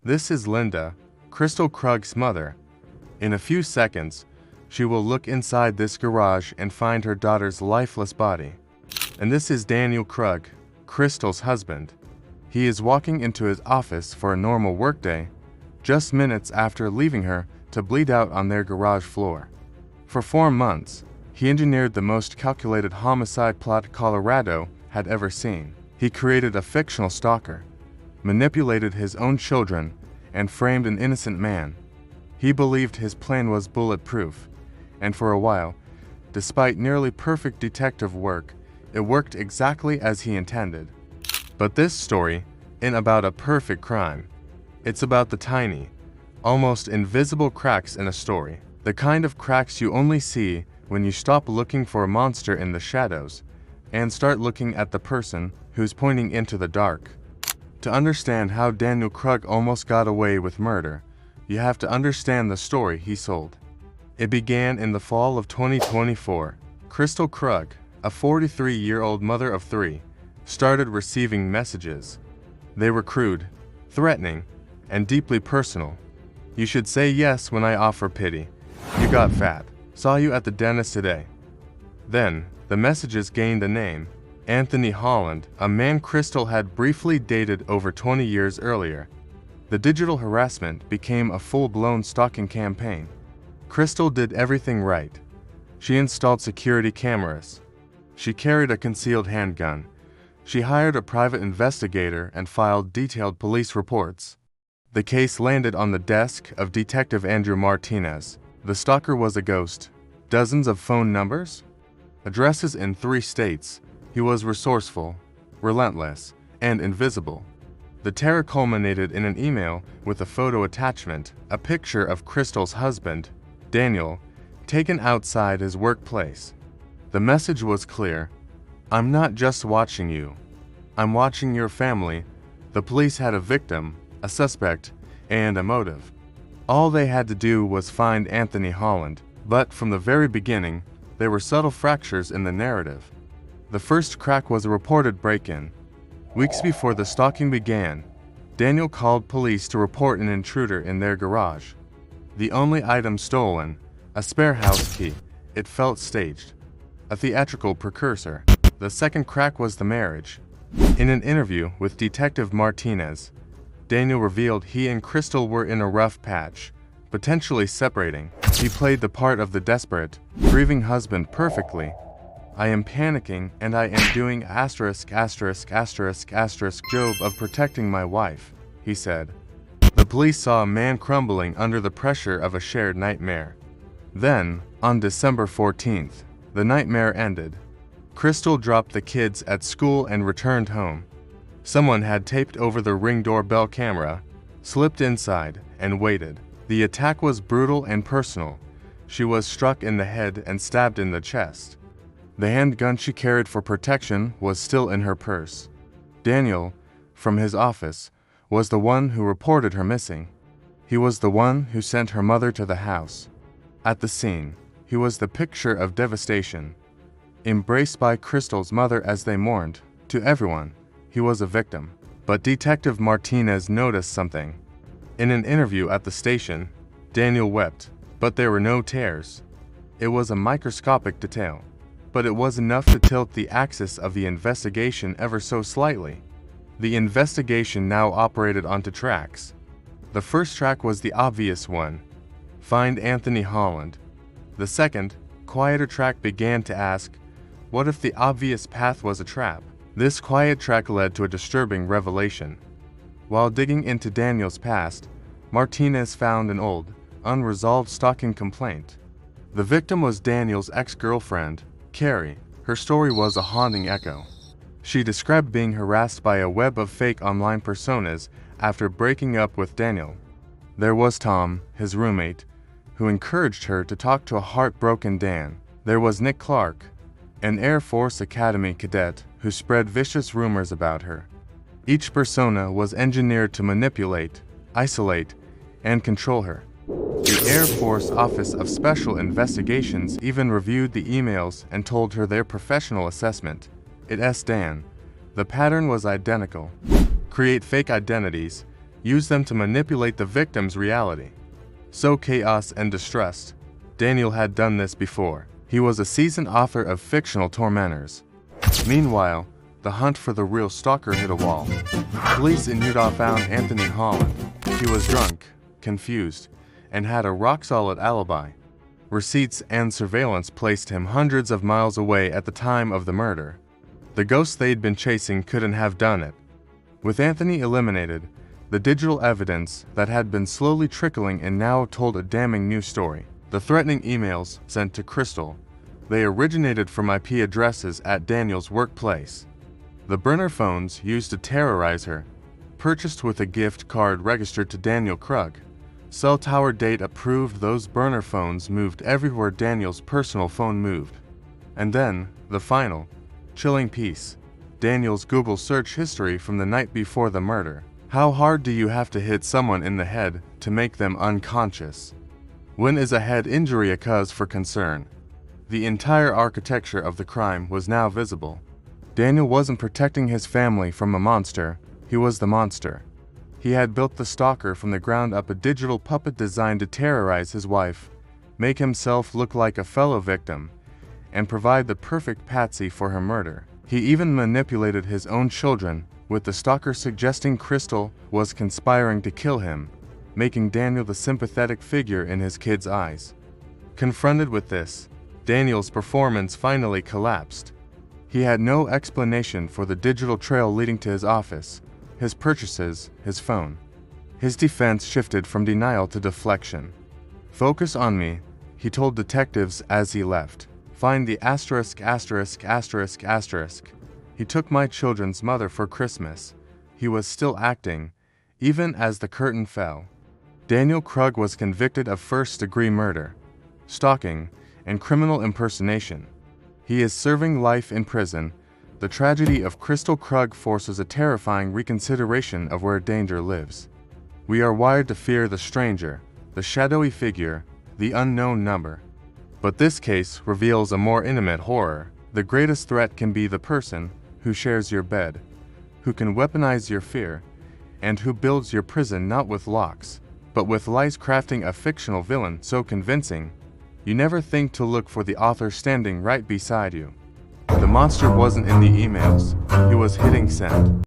This is Linda, Crystal Krug's mother. In a few seconds, she will look inside this garage and find her daughter's lifeless body. And this is Daniel Krug, Crystal's husband. He is walking into his office for a normal workday, just minutes after leaving her to bleed out on their garage floor. For 4 months, he engineered the most calculated homicide plot Colorado had ever seen. He created a fictional stalker, manipulated his own children, and framed an innocent man. He believed his plan was bulletproof, and for a while, despite nearly perfect detective work, it worked exactly as he intended. But this story isn't about a perfect crime. It's about the tiny, almost invisible cracks in a story. The kind of cracks you only see when you stop looking for a monster in the shadows and start looking at the person who's pointing into the dark. To understand how Daniel Krug almost got away with murder, you have to understand the story he sold. It began in the fall of 2024. Crystal Krug, a 43-year-old mother of 3, started receiving messages. They were crude, threatening, and deeply personal. "You should say yes when I offer pity. You got fat. Saw you at the dentist today." Then, the messages gained a name: Anthony Holland, a man Crystal had briefly dated over 20 years earlier. The digital harassment became a full-blown stalking campaign. Crystal did everything right. She installed security cameras. She carried a concealed handgun. She hired a private investigator and filed detailed police reports. The case landed on the desk of Detective Andrew Martinez. The stalker was a ghost. Dozens of phone numbers? Addresses in 3 states. He was resourceful, relentless, and invisible. The terror culminated in an email with a photo attachment, a picture of Crystal's husband, Daniel, taken outside his workplace. The message was clear: "I'm not just watching you. I'm watching your family." The police had a victim, a suspect, and a motive. All they had to do was find Anthony Holland, but from the very beginning, there were subtle fractures in the narrative. The first crack was a reported break-in. Weeks before the stalking began, Daniel called police to report an intruder in their garage. The only item stolen, a spare house key. It felt staged, a theatrical precursor. The second crack was the marriage. In an interview with Detective Martinez, Daniel revealed he and Crystal were in a rough patch, potentially separating. He played the part of the desperate, grieving husband perfectly. "I am panicking and I am doing job of protecting my wife," he said. The police saw a man crumbling under the pressure of a shared nightmare. Then, on December 14th, the nightmare ended. Crystal dropped the kids at school and returned home. Someone had taped over the Ring doorbell camera, slipped inside, and waited. The attack was brutal and personal. She was struck in the head and stabbed in the chest. The handgun she carried for protection was still in her purse. Daniel, from his office, was the one who reported her missing. He was the one who sent her mother to the house. At the scene, he was the picture of devastation. Embraced by Crystal's mother as they mourned, to everyone, he was a victim. But Detective Martinez noticed something. In an interview at the station, Daniel wept, but there were no tears. It was a microscopic detail, but it was enough to tilt the axis of the investigation ever so slightly. The investigation now operated onto tracks. The first track was the obvious one: find Anthony Holland. The second, quieter track began to ask, what if the obvious path was a trap? This quiet track led to a disturbing revelation. While digging into Daniel's past, Martinez found an old, unresolved stalking complaint. The victim was Daniel's ex-girlfriend, Carrie. Her story was a haunting echo. She described being harassed by a web of fake online personas after breaking up with Daniel. There was Tom, his roommate, who encouraged her to talk to a heartbroken Dan. There was Nick Clark, an Air Force Academy cadet who spread vicious rumors about her. Each persona was engineered to manipulate, isolate, and control her. The Air Force Office of Special Investigations even reviewed the emails and told her their professional assessment. It asked Dan. The pattern was identical. Create fake identities, use them to manipulate the victim's reality. So chaos and distressed, Daniel had done this before. He was a seasoned author of fictional tormentors. Meanwhile, the hunt for the real stalker hit a wall. Police in Utah found Anthony Holland. He was drunk, confused, and had a rock-solid alibi. Receipts and surveillance placed him hundreds of miles away at the time of the murder. The ghost they'd been chasing couldn't have done it. With Anthony eliminated, the digital evidence that had been slowly trickling in now told a damning new story. The threatening emails sent to Crystal, they originated from IP addresses at Daniel's workplace. The burner phones used to terrorize her, purchased with a gift card registered to Daniel Krug. Cell tower data proved those burner phones moved everywhere Daniel's personal phone moved. And then, the final, chilling piece, Daniel's Google search history from the night before the murder. How hard do you have to hit someone in the head to make them unconscious? When is a head injury a cause for concern? The entire architecture of the crime was now visible. Daniel wasn't protecting his family from a monster, he was the monster. He had built the stalker from the ground up, a digital puppet designed to terrorize his wife, make himself look like a fellow victim, and provide the perfect patsy for her murder. He even manipulated his own children, with the stalker suggesting Crystal was conspiring to kill him, making Daniel the sympathetic figure in his kids' eyes. Confronted with this, Daniel's performance finally collapsed. He had no explanation for the digital trail leading to his office, his purchases, his phone. His defense shifted from denial to deflection. "Focus on me," he told detectives as he left. "Find the asterisk asterisk asterisk asterisk. He took my children's mother for Christmas." He was still acting, even as the curtain fell. Daniel Krug was convicted of first-degree murder, stalking, and criminal impersonation. He is serving life in prison. The tragedy of Crystal Krug forces a terrifying reconsideration of where danger lives. We are wired to fear the stranger, the shadowy figure, the unknown number. But this case reveals a more intimate horror. The greatest threat can be the person who shares your bed, who can weaponize your fear, and who builds your prison not with locks, but with lies, crafting a fictional villain so convincing, you never think to look for the author standing right beside you. The monster wasn't in the emails, he was hitting send.